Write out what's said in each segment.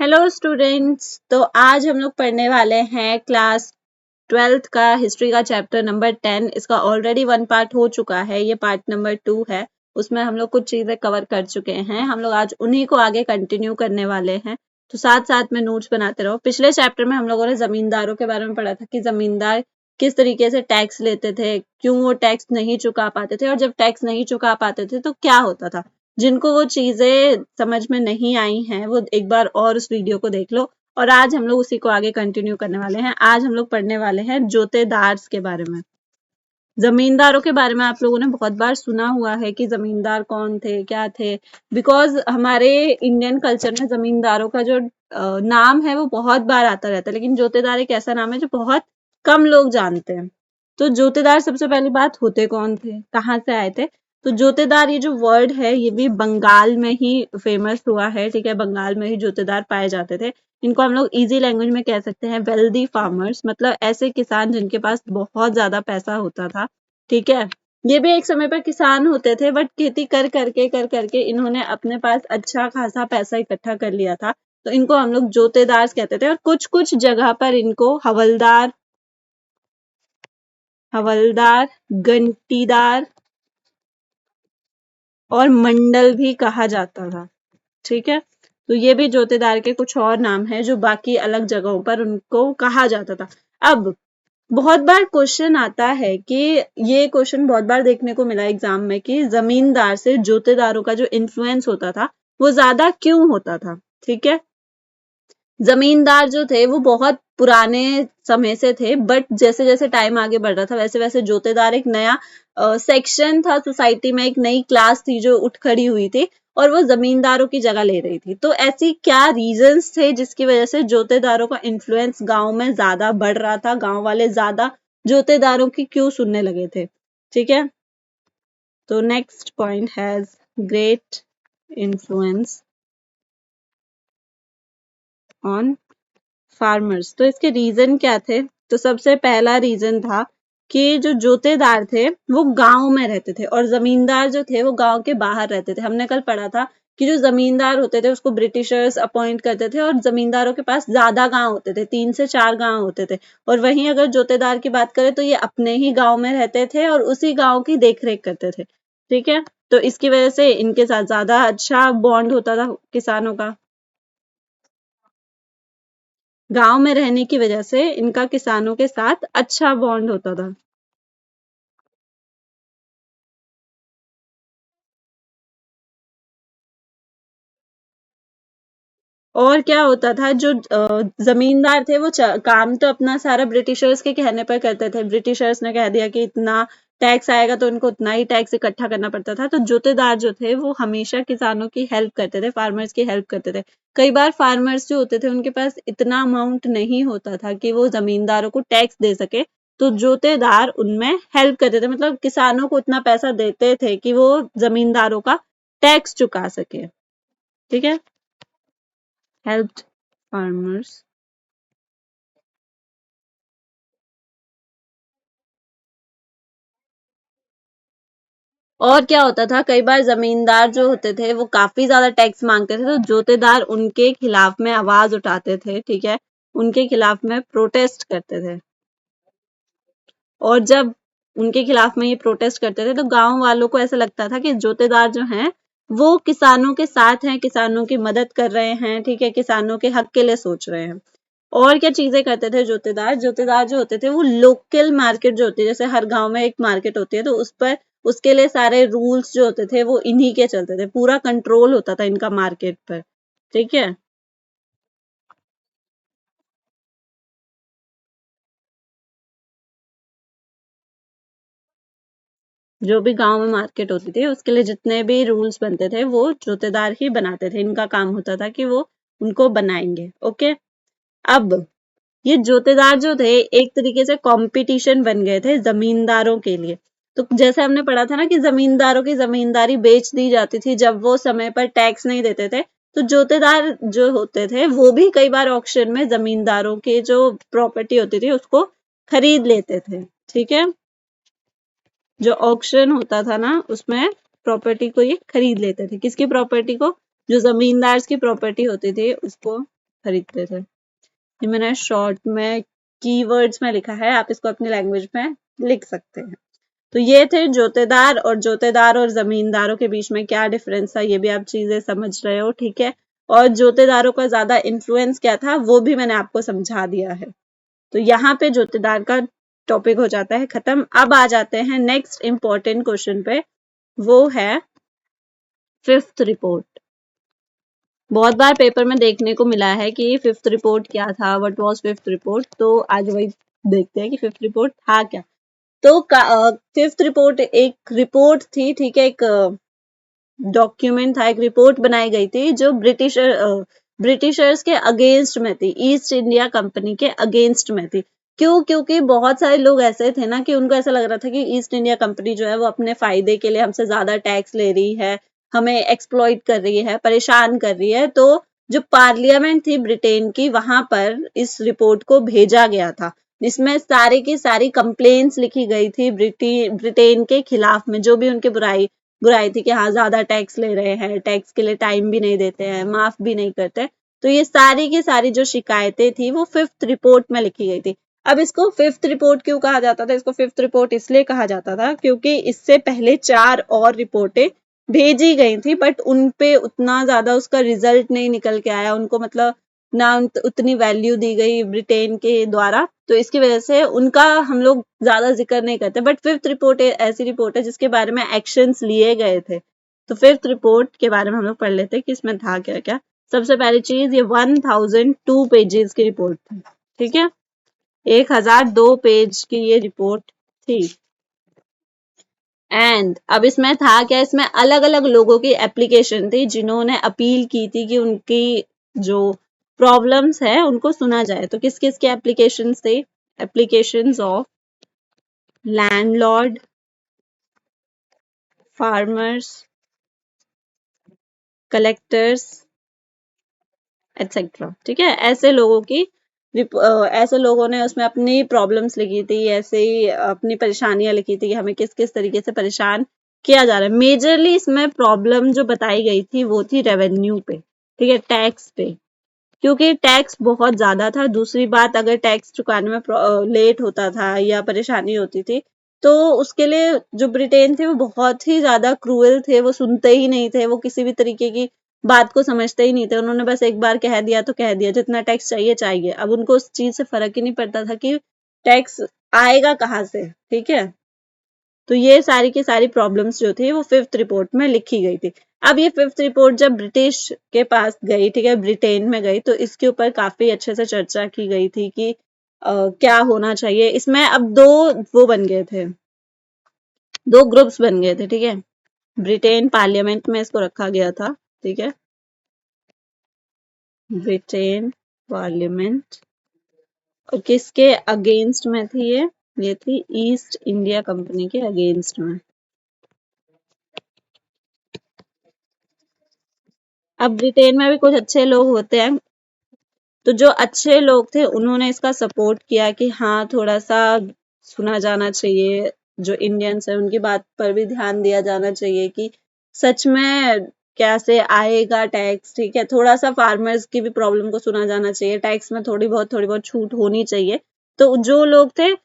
Hello students. तो आज हम लोग पढ़ने वाले हैं क्लास 12th का हिस्ट्री का चैप्टर नंबर 10। इसका ऑलरेडी 1 पार्ट हो चुका है, ये पार्ट नंबर 2 है। उसमें हम लोग कुछ चीजें कवर कर चुके हैं। हम लोग आज उन्हीं को आगे कंटिन्यू करने वाले हैं, तो साथ साथ में नोट्स बनाते रहो। पिछले चैप्टर में हम लोगों ने जमींदारों के बारे में पढ़ा था कि जमींदार किस तरीके से टैक्स लेते थे, क्यों वो टैक्स नहीं चुका पाते थे, और जब टैक्स नहीं चुका पाते थे तो क्या होता था। जिनको वो चीजें समझ में नहीं आई हैं वो एक बार और उस वीडियो को देख लो। और आज हम लोग उसी को आगे कंटिन्यू करने वाले हैं। आज हम लोग पढ़ने वाले हैं जोतेदार के बारे में। जमींदारों के बारे में आप लोगों ने बहुत बार सुना हुआ है कि जमींदार कौन थे, क्या थे। बिकॉज हमारे इंडियन कल्चर में जमींदारों का जो नाम है वो बहुत बार आता रहता है, लेकिन जोतेदार एक ऐसा नाम है जो बहुत कम लोग जानते हैं। तो जोतेदार सबसे पहली बात होते कौन थे, कहाँ से आए थे। तो जोतेदार ये जो वर्ड है ये भी बंगाल में ही फेमस हुआ है, ठीक है। बंगाल में ही जोतेदार पाए जाते थे। इनको हम लोग इजी लैंग्वेज में कह सकते हैं वेल्दी फार्मर्स, मतलब ऐसे किसान जिनके पास बहुत ज्यादा पैसा होता था, ठीक है। ये भी एक समय पर किसान होते थे, बट खेती कर करके इन्होंने अपने पास अच्छा खासा पैसा इकट्ठा कर लिया था। तो इनको हम लोग जोतेदार कहते थे। और कुछ कुछ जगह पर इनको हवलदार, गंटीदार और मंडल भी कहा जाता था, ठीक है। तो ये भी जोतेदार के कुछ और नाम है जो बाकी अलग जगहों पर उनको कहा जाता था। अब बहुत बार क्वेश्चन आता है कि ये क्वेश्चन बहुत बार देखने को मिला एग्जाम में कि जमींदार से जोतेदारों का जो इन्फ्लुएंस होता था वो ज्यादा क्यों होता था, ठीक है। जमींदार जो थे वो बहुत पुराने समय से थे, बट जैसे जैसे टाइम आगे बढ़ रहा था वैसे वैसे जोतेदार एक नया सेक्शन था सोसाइटी में, एक नई क्लास थी जो उठ खड़ी हुई थी और वो जमींदारों की जगह ले रही थी। तो ऐसी क्या रीजंस थे जिसकी वजह से जोतेदारों का इन्फ्लुएंस गांव में ज्यादा बढ़ रहा था, गांव वाले ज्यादा जोतेदारों की क्यों सुनने लगे थे, ठीक है। तो next point has great influence on farmers. तो इसके रीजन क्या थे। तो सबसे पहला रीजन था कि जो जोतेदार थे वो गांव में रहते थे और जमींदार जो थे वो गांव के बाहर रहते थे। हमने कल पढ़ा था कि जो जमींदार होते थे उसको ब्रिटिशर्स अपॉइंट करते थे और जमींदारों के पास ज्यादा गांव होते थे, 3 से 4 गांव होते थे। और वहीं अगर जोतेदार की बात करें तो ये अपने ही गांव में रहते थे और उसी गांव की देखरेख करते थे, ठीक है। तो इसकी वजह से इनके साथ ज्यादा अच्छा बॉन्ड होता था किसानों का। गांव में रहने की वजह से इनका किसानों के साथ अच्छा बॉन्ड होता था। और क्या होता था, जो जमींदार थे वो काम तो अपना सारा ब्रिटिशर्स के कहने पर करते थे। ब्रिटिशर्स ने कह दिया कि इतना टैक्स आएगा तो उनको उतना ही टैक्स इकट्ठा करना पड़ता था। तो जोतेदार जो थे वो हमेशा किसानों की हेल्प करते थे, फार्मर्स की हेल्प करते थे। कई बार फार्मर्स जो होते थे उनके पास इतना अमाउंट नहीं होता था कि वो जमींदारों को टैक्स दे सके, तो जोतेदार उनमें हेल्प करते थे, मतलब किसानों को उतना पैसा देते थे कि वो जमींदारों का टैक्स चुका सके, ठीक है। Helped farmers. और क्या होता था, कई बार जमींदार जो होते थे वो काफी ज्यादा टैक्स मांगते थे, तो जोतेदार उनके खिलाफ में आवाज उठाते थे, ठीक है। उनके खिलाफ में प्रोटेस्ट करते थे। और जब उनके खिलाफ में ये प्रोटेस्ट करते थे तो गांव वालों को ऐसा लगता था कि जोतेदार जो हैं वो किसानों के साथ हैं, किसानों की मदद कर रहे हैं, ठीक है, किसानों के हक के लिए सोच रहे हैं। और क्या चीजें करते थे जोतेदार। जोतेदार जो होते थे वो लोकल मार्केट जो होती है, जैसे हर गांव में एक मार्केट होती है, तो उस पर उसके लिए सारे रूल्स जो होते थे वो इन्हीं के चलते थे। पूरा कंट्रोल होता था इनका मार्केट पर, ठीक है। जो भी गांव में मार्केट होती थी उसके लिए जितने भी रूल्स बनते थे वो जोतेदार ही बनाते थे। इनका काम होता था कि वो उनको बनाएंगे, ओके। अब ये जोतेदार जो थे एक तरीके से कंपटीशन बन गए थे जमींदारों के लिए। तो जैसे हमने पढ़ा था ना कि जमींदारों की जमींदारी बेच दी जाती थी जब वो समय पर टैक्स नहीं देते थे। तो जोतेदार जो होते थे वो भी कई बार ऑक्शन में जमींदारों के जो प्रॉपर्टी होती थी उसको खरीद लेते थे, ठीक है। जो ऑक्शन होता था ना उसमें प्रॉपर्टी को ये खरीद लेते थे। किसकी प्रॉपर्टी को, जो जमींदार की प्रॉपर्टी होती थी उसको खरीदते थे। ये मैंने शॉर्ट में कीवर्ड्स में लिखा है, आप इसको अपनी लैंग्वेज में लिख सकते हैं। तो ये थे जोतेदार, और जोतेदार और जमींदारों के बीच में क्या डिफरेंस था ये भी आप चीजें समझ रहे हो, ठीक है। और जोतेदारों का ज्यादा इन्फ्लुएंस क्या था वो भी मैंने आपको समझा दिया है। तो यहाँ पे जोतेदार का टॉपिक हो जाता है खत्म। अब आ जाते हैं नेक्स्ट इंपॉर्टेंट क्वेश्चन पे, वो है फिफ्थ रिपोर्ट। बहुत बार पेपर में देखने को मिला है कि फिफ्थ रिपोर्ट क्या था, व्हाट वाज फिफ्थ रिपोर्ट, तो आज वही देखते हैं कि फिफ्थ रिपोर्ट था क्या। तो फिफ्थ रिपोर्ट एक रिपोर्ट थी, ठीक है, एक डॉक्यूमेंट था, एक रिपोर्ट बनाई गई थी जो ब्रिटिशर्स के अगेंस्ट में थी, ईस्ट इंडिया कंपनी के अगेंस्ट में थी। क्यों? क्योंकि बहुत सारे लोग ऐसे थे ना कि उनको ऐसा लग रहा था कि ईस्ट इंडिया कंपनी जो है वो अपने फायदे के लिए हमसे ज्यादा टैक्स ले रही है, हमें एक्सप्लॉइट कर रही है, परेशान कर रही है। तो जो पार्लियामेंट थी ब्रिटेन की, वहां पर इस रिपोर्ट को भेजा गया था, जिसमें सारी की सारी कंप्लेन्स लिखी गई थी ब्रिटेन के खिलाफ में, जो भी उनकी बुराई थी कि हाँ ज्यादा टैक्स ले रहे हैं, टैक्स के लिए टाइम भी नहीं देते हैं, माफ भी नहीं करते। तो ये सारी की सारी जो शिकायतें थी वो फिफ्थ रिपोर्ट में लिखी गई थी। अब इसको फिफ्थ रिपोर्ट क्यों कहा जाता था? इसको फिफ्थ रिपोर्ट इसलिए कहा जाता था क्योंकि इससे पहले 4 और रिपोर्टें भेजी गई थी, बट उनपे उतना ज्यादा उसका रिजल्ट नहीं निकल के आया, उनको मतलब ना उतनी वैल्यू दी गई ब्रिटेन के द्वारा, तो इसकी वजह से उनका हम लोग ज्यादा जिक्र नहीं करते। बट फिफ्थ रिपोर्ट ऐसी रिपोर्ट है जिसके बारे में एक्शंस लिए गए थे। तो फिफ्थ रिपोर्ट के बारे में हम लोग पढ़ लेते हैं कि इसमें था क्या क्या। सबसे पहली चीज, ये 1002 पेजेस की रिपोर्ट थी, ठीक है, 1002 पेज की ये रिपोर्ट थी। एंड अब इसमें था क्या, इसमें अलग अलग लोगों की एप्लीकेशन थी जिन्होंने अपील की थी कि उनकी जो प्रॉब्लम्स है उनको सुना जाए। तो किस किस के एप्लीकेशंस थे? Applications of landlord, farmers, collectors etcetera, ठीक है। ऐसे लोगों ने उसमें अपनी प्रॉब्लम्स लिखी थी, ऐसे ही अपनी परेशानियां लिखी थी कि हमें किस किस तरीके से परेशान किया जा रहा है। मेजरली इसमें प्रॉब्लम जो बताई गई थी वो थी रेवेन्यू पे, ठीक है, टैक्स पे, क्योंकि टैक्स बहुत ज्यादा था। दूसरी बात, अगर टैक्स चुकाने में लेट होता था या परेशानी होती थी तो उसके लिए जो ब्रिटेन थे वो बहुत ही ज्यादा क्रूएल थे, वो सुनते ही नहीं थे, वो किसी भी तरीके की बात को समझते ही नहीं थे। उन्होंने बस एक बार कह दिया तो कह दिया, जितना टैक्स चाहिए चाहिए। अब उनको उस चीज से फर्क ही नहीं पड़ता था कि टैक्स आएगा कहाँ से, ठीक है। तो ये सारी की सारी प्रॉब्लम्स जो थी वो फिफ्थ रिपोर्ट में लिखी गई थी। अब ये फिफ्थ रिपोर्ट जब ब्रिटिश के पास गई, ठीक है, ब्रिटेन में गई, तो इसके ऊपर काफी अच्छे से चर्चा की गई थी कि क्या होना चाहिए इसमें। अब वो बन गए थे, 2 ग्रुप्स बन गए थे, ठीक है। ब्रिटेन पार्लियामेंट में इसको रखा गया था, ठीक है, ब्रिटेन पार्लियामेंट। और किसके अगेंस्ट में थी ये थी ईस्ट इंडिया कंपनी के अगेंस्ट में। अब ब्रिटेन में भी कुछ अच्छे लोग होते हैं, तो जो अच्छे लोग थे उन्होंने इसका सपोर्ट किया कि हाँ थोड़ा सा सुना जाना चाहिए, जो इंडियंस है उनकी बात पर भी ध्यान दिया जाना चाहिए कि सच में कैसे आएगा टैक्स, ठीक है। थोड़ा सा फार्मर्स की भी प्रॉब्लम को सुना जाना चाहिए, टैक्स में थोड़ी बहुत छूट होनी चाहिए। तो जो लोग थे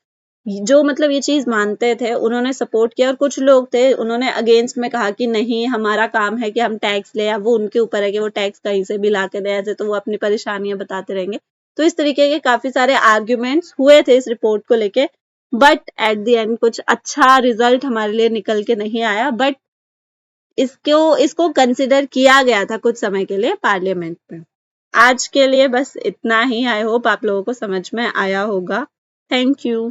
जो मतलब ये चीज मानते थे उन्होंने सपोर्ट किया, और कुछ लोग थे उन्होंने अगेंस्ट में कहा कि नहीं हमारा काम है कि हम टैक्स ले, अब वो उनके ऊपर है कि वो टैक्स कहीं से भी ला के दे, ऐसे तो वो अपनी परेशानियां बताते रहेंगे। तो इस तरीके के काफी सारे आर्ग्यूमेंट्स हुए थे इस रिपोर्ट को लेके, बट एट द एंड कुछ अच्छा रिजल्ट हमारे लिए निकल के नहीं आया। बट इसको कंसिडर किया गया था कुछ समय के लिए पार्लियामेंट में। आज के लिए बस इतना ही। आई होप आप लोगों को समझ में आया होगा। Thank you.